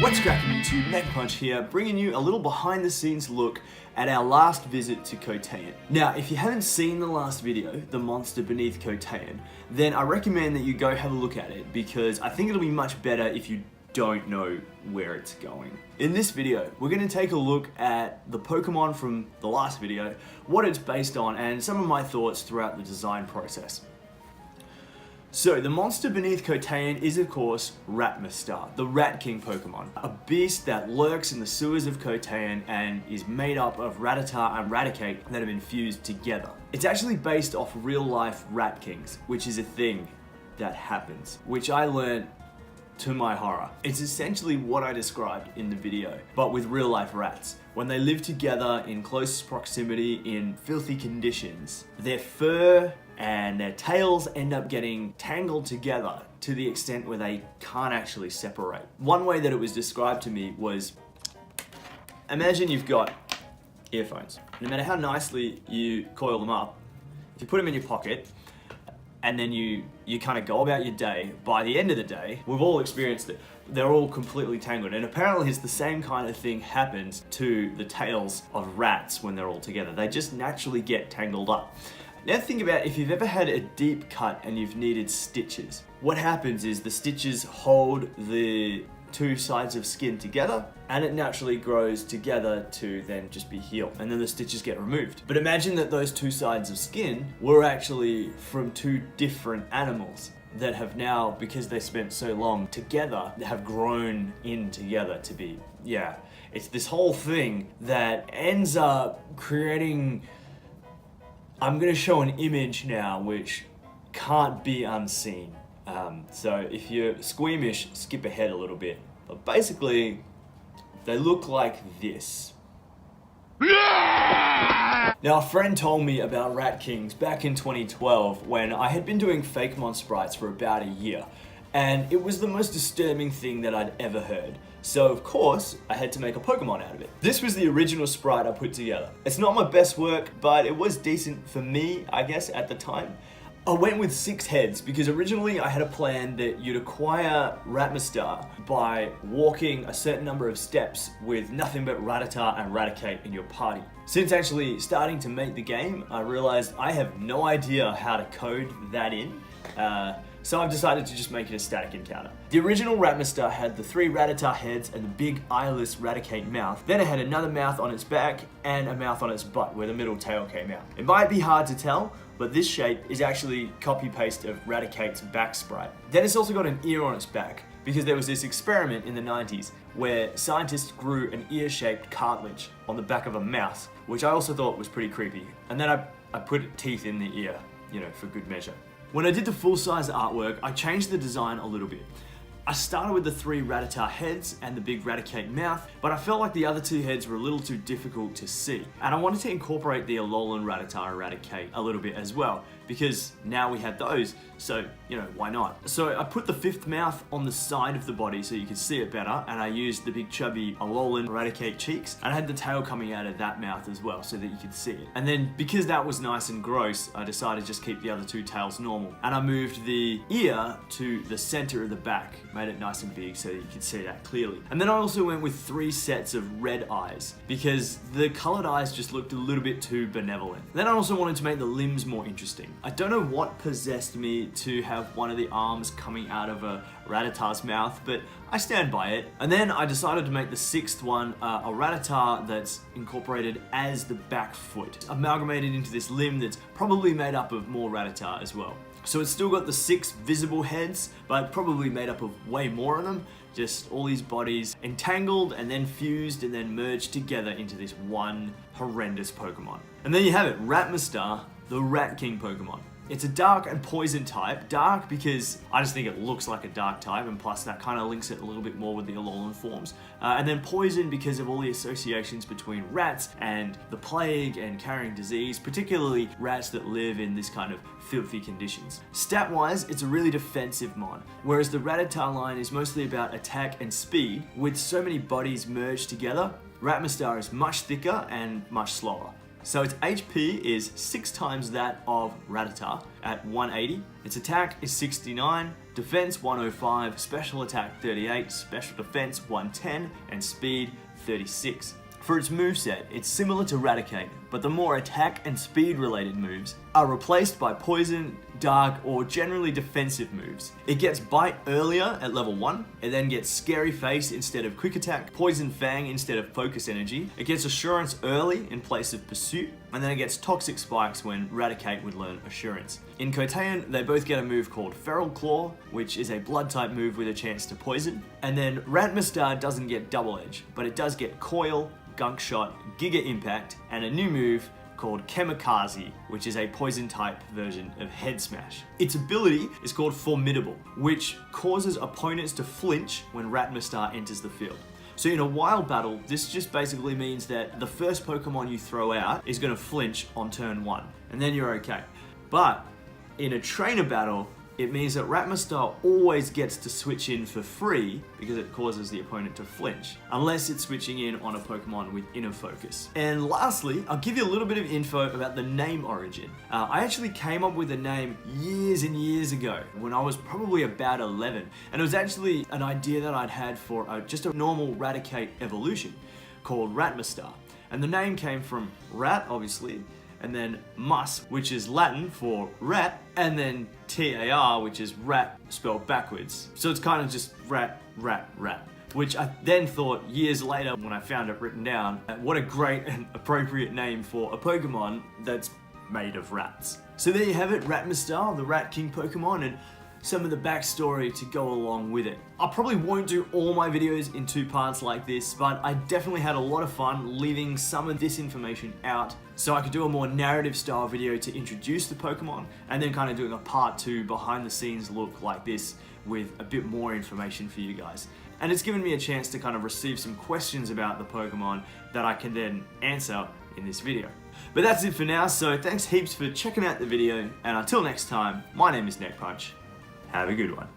What's cracking YouTube, Neck Punch here, bringing you a little behind the scenes look at our last visit to Coteinn. Now, if you haven't seen the last video, the Monster Beneath Coteinn, then I recommend that you go have a look at it because I think it'll be much better if you don't know where it's going. In this video, we're going to take a look at the Pokemon from the last video, what it's based on, and some of my thoughts throughout the design process. So, the Monster Beneath Coteinn is of course Ratmastar, the Rat King Pokemon. A beast that lurks in the sewers of Coteinn and is made up of Rattata and Raticate that have been fused together. It's actually based off real life Rat Kings, which is a thing that happens, which I learned to my horror. It's essentially what I described in the video, but with real life rats. When they live together in close proximity in filthy conditions, their fur and their tails end up getting tangled together to the extent where they can't actually separate. One way that it was described to me was, imagine you've got earphones. No matter how nicely you coil them up, if you put them in your pocket, and then you kind of go about your day, by the end of the day, we've all experienced it, they're all completely tangled. And apparently it's the same kind of thing happens to the tails of rats when they're all together. They just naturally get tangled up. Now think about if you've ever had a deep cut and you've needed stitches. What happens is the stitches hold the two sides of skin together and it naturally grows together to then just be healed, and then the stitches get removed. But imagine that those two sides of skin were actually from two different animals that have now, because they spent so long together, have grown in together to be, it's this whole thing that ends up creating, I'm gonna show an image now which can't be unseen. So if you're squeamish, skip ahead a little bit. But basically, they look like this. Now, a friend told me about Rat Kings back in 2012 when I had been doing fakemon sprites for about a year. And it was the most disturbing thing that I'd ever heard. So of course, I had to make a Pokemon out of it. This was the original sprite I put together. It's not my best work, but it was decent for me, I guess, at the time. I went with 6 heads because originally I had a plan that you'd acquire Ratmastar by walking a certain number of steps with nothing but Rattata and Raticate in your party. Since actually starting to make the game, I realized I have no idea how to code that in. So I've decided to just make it a static encounter. The original Ratmastar had the 3 Rattata heads and the big eyeless Raticate mouth. Then it had another mouth on its back and a mouth on its butt where the middle tail came out. It might be hard to tell, but this shape is actually copy-paste of Raticate's back sprite. Then it's also got an ear on its back because there was this experiment in the 90s where scientists grew an ear-shaped cartilage on the back of a mouse, which I also thought was pretty creepy. And then I put teeth in the ear, for good measure. When I did the full-size artwork, I changed the design a little bit. I started with the 3 Rattata heads and the big Raticate mouth, but I felt like the other 2 heads were a little too difficult to see. And I wanted to incorporate the Alolan Rattata and Raticate a little bit as well, because now we had those, so, why not? So I put the 5th mouth on the side of the body so you could see it better, and I used the big chubby Alolan Raticate cheeks, and I had the tail coming out of that mouth as well so that you could see it. And then, because that was nice and gross, I decided to just keep the other 2 tails normal. And I moved the ear to the center of the back, made it nice and big so that you could see that clearly. And then I also went with 3 sets of red eyes, because the colored eyes just looked a little bit too benevolent. Then I also wanted to make the limbs more interesting. I don't know what possessed me to have one of the arms coming out of a Rattata's mouth, but I stand by it. And then I decided to make the 6th one a Rattata that's incorporated as the back foot, amalgamated into this limb that's probably made up of more Rattata as well. So it's still got the 6 visible heads, but probably made up of way more of them. Just all these bodies entangled and then fused and then merged together into this one horrendous Pokemon. And there you have it, Ratmastar, the Rat King Pokemon. It's a dark and poison type. Dark because I just think it looks like a dark type, and plus that kind of links it a little bit more with the Alolan forms. And then poison because of all the associations between rats and the plague and carrying disease, particularly rats that live in this kind of filthy conditions. Stat-wise, it's a really defensive mon, whereas the Rattata line is mostly about attack and speed. With so many bodies merged together, Ratmastar is much thicker and much slower. So its HP is 6 times that of Rattata at 180. Its attack is 69, defense 105, special attack 38, special defense 110, and speed 36. For its moveset, it's similar to Raticate, but the more attack and speed related moves are replaced by poison, dark, or generally defensive moves. It gets Bite earlier at level 1, it then gets Scary Face instead of Quick Attack, Poison Fang instead of Focus Energy, it gets Assurance early in place of Pursuit, and then it gets Toxic Spikes when Raticate would learn Assurance. In Coteinn, they both get a move called Feral Claw, which is a blood type move with a chance to poison, and then Ratmastar doesn't get Double Edge, but it does get Coil, Gunk Shot, Giga Impact, and a new move called Kamikaze, which is a poison type version of Head Smash. Its ability is called Formidable, which causes opponents to flinch when Ratmastar enters the field. So in a wild battle, this just basically means that the first Pokemon you throw out is going to flinch on turn 1, and then you're okay. But in a trainer battle, it means that Ratmastar always gets to switch in for free because it causes the opponent to flinch, unless it's switching in on a Pokemon with Inner Focus. And lastly, I'll give you a little bit of info about the name origin. I actually came up with the name years and years ago when I was probably about 11, and it was actually an idea that I'd had for just a normal Raticate evolution called Ratmastar. And the name came from rat, obviously, and then mus, which is Latin for rat, and then TAR, which is rat spelled backwards. So it's kind of just rat, rat, rat. Which I then thought years later when I found it written down, what a great and appropriate name for a Pokemon that's made of rats. So there you have it, Ratmastar, the Rat King Pokemon, and some of the backstory to go along with it. I probably won't do all my videos in 2 parts like this, but I definitely had a lot of fun leaving some of this information out so I could do a more narrative style video to introduce the Pokemon, and then kind of doing a part 2 behind the scenes look like this with a bit more information for you guys. And it's given me a chance to kind of receive some questions about the Pokemon that I can then answer in this video. But that's it for now, so thanks heaps for checking out the video, and until next time, my name is NeckPunch. Have a good one.